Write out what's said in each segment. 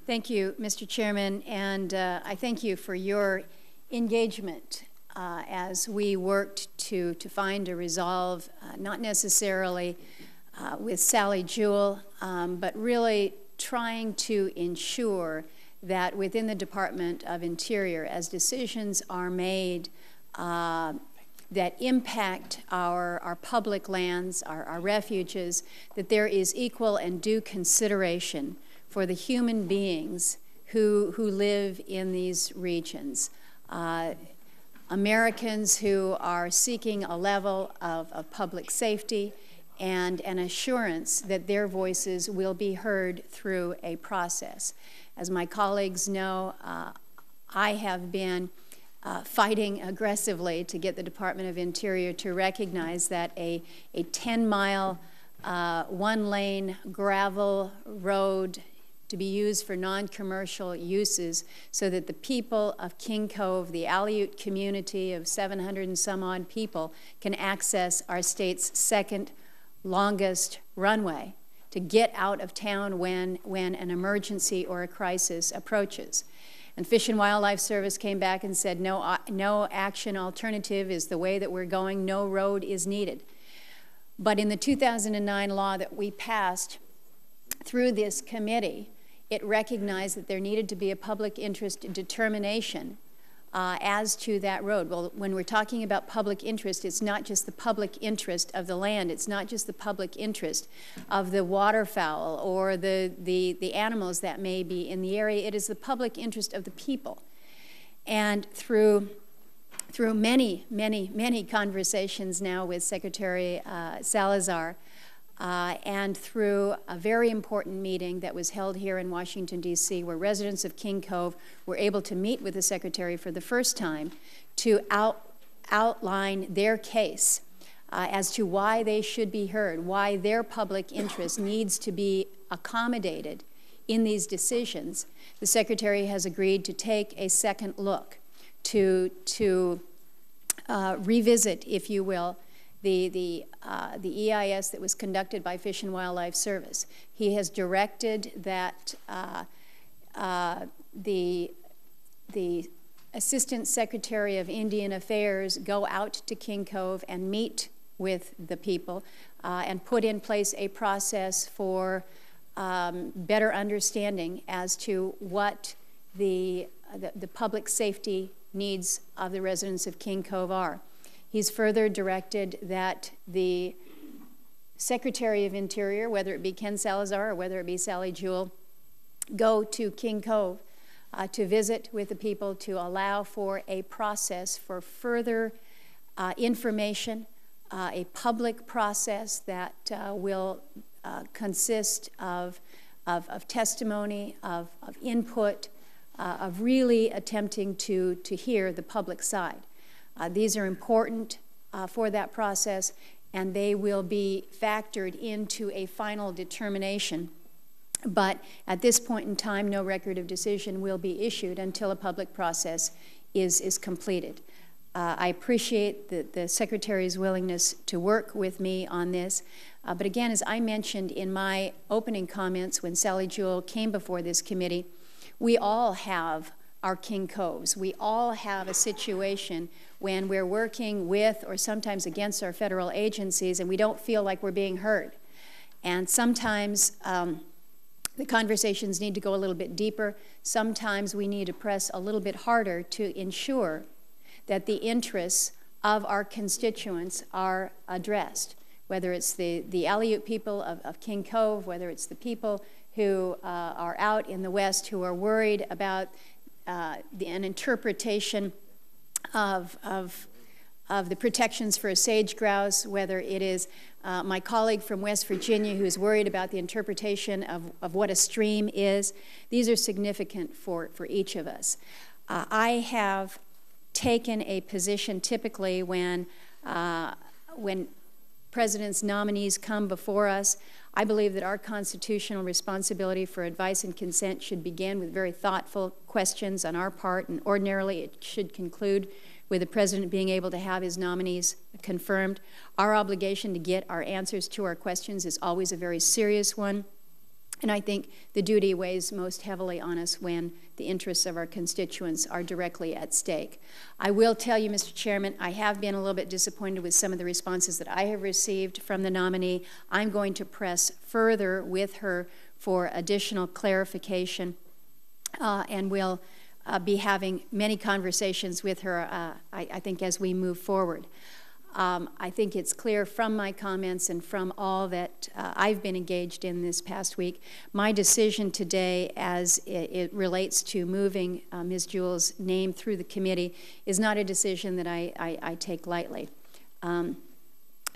Thank you, Mr. Chairman, and I thank you for your engagement as we worked to find a resolve, not necessarily with Sally Jewell, but really trying to ensure that within the Department of Interior, as decisions are made that impact our public lands, our refuges, that there is equal and due consideration for the human beings who live in these regions. Americans who are seeking a level of public safety and an assurance that their voices will be heard through a process. As my colleagues know, I have been fighting aggressively to get the Department of Interior to recognize that a 10-mile, one-lane gravel road to be used for non-commercial uses so that the people of King Cove, the Aleut community of 700 and some odd people, can access our state's second longest runway to get out of town when an emergency or a crisis approaches. And Fish and Wildlife Service came back and said, no action alternative is the way that we're going, no road is needed. But in the 2009 law that we passed through this committee, it recognized that there needed to be a public interest determination as to that road. Well, when we're talking about public interest, it's not just the public interest of the land, it's not just the public interest of the waterfowl or the animals that may be in the area, it is the public interest of the people. And through many conversations now with Secretary Salazar, and through a very important meeting that was held here in Washington, D.C., where residents of King Cove were able to meet with the Secretary for the first time to outline their case as to why they should be heard, why their public interest needs to be accommodated in these decisions. The Secretary has agreed to take a second look, to revisit, if you will, the EIS that was conducted by Fish and Wildlife Service. He has directed that the Assistant Secretary of Indian Affairs go out to King Cove and meet with the people and put in place a process for better understanding as to what the public safety needs of the residents of King Cove are. He's further directed that the Secretary of Interior, whether it be Ken Salazar or whether it be Sally Jewell, go to King Cove to visit with the people to allow for a process for further information, a public process that will consist of testimony, of input, of really attempting to hear the public side. These are important for that process, and they will be factored into a final determination. But at this point in time, no record of decision will be issued until a public process is completed. I appreciate the Secretary's willingness to work with me on this. But again, as I mentioned in my opening comments when Sally Jewell came before this committee, we all have our King Coves. We all have a situation when we're working with or sometimes against our federal agencies and we don't feel like we're being heard. And sometimes the conversations need to go a little bit deeper. Sometimes we need to press a little bit harder to ensure that the interests of our constituents are addressed, whether it's the Aleut people of King Cove, whether it's the people who are out in the West who are worried about an interpretation of the protections for a sage grouse, whether it is my colleague from West Virginia who's worried about the interpretation of what a stream is. These are significant for each of us. I have taken a position typically when president's nominees come before us. I believe that our constitutional responsibility for advice and consent should begin with very thoughtful questions on our part, and ordinarily it should conclude with the president being able to have his nominees confirmed. Our obligation to get our answers to our questions is always a very serious one. And I think the duty weighs most heavily on us when the interests of our constituents are directly at stake. I will tell you, Mr. Chairman, I have been a little bit disappointed with some of the responses that I have received from the nominee. I'm going to press further with her for additional clarification, and we'll be having many conversations with her, I think, as we move forward. I think it's clear from my comments and from all that I've been engaged in this past week, my decision today as it relates to moving Ms. Jewell's name through the committee is not a decision that I take lightly.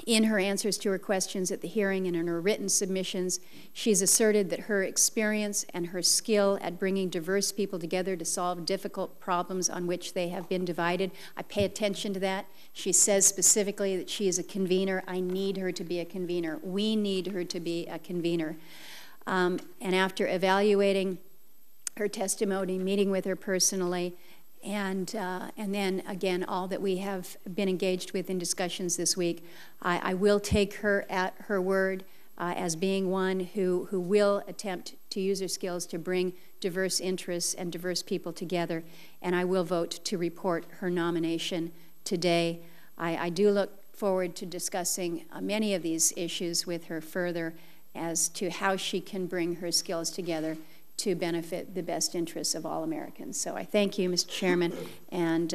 In her answers to her questions at the hearing and in her written submissions, she's asserted that her experience and her skill at bringing diverse people together to solve difficult problems on which they have been divided. I pay attention to that. She says specifically that she is a convener. I need her to be a convener. We need her to be a convener. And after evaluating her testimony, meeting with her personally, and then, again, all that we have been engaged with in discussions this week, I will take her at her word as being one who will attempt to use her skills to bring diverse interests and diverse people together, and I will vote to report her nomination today. I do look forward to discussing many of these issues with her further as to how she can bring her skills together to benefit the best interests of all Americans. So I thank you, Mr. Chairman, and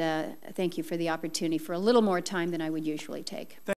thank you for the opportunity for a little more time than I would usually take.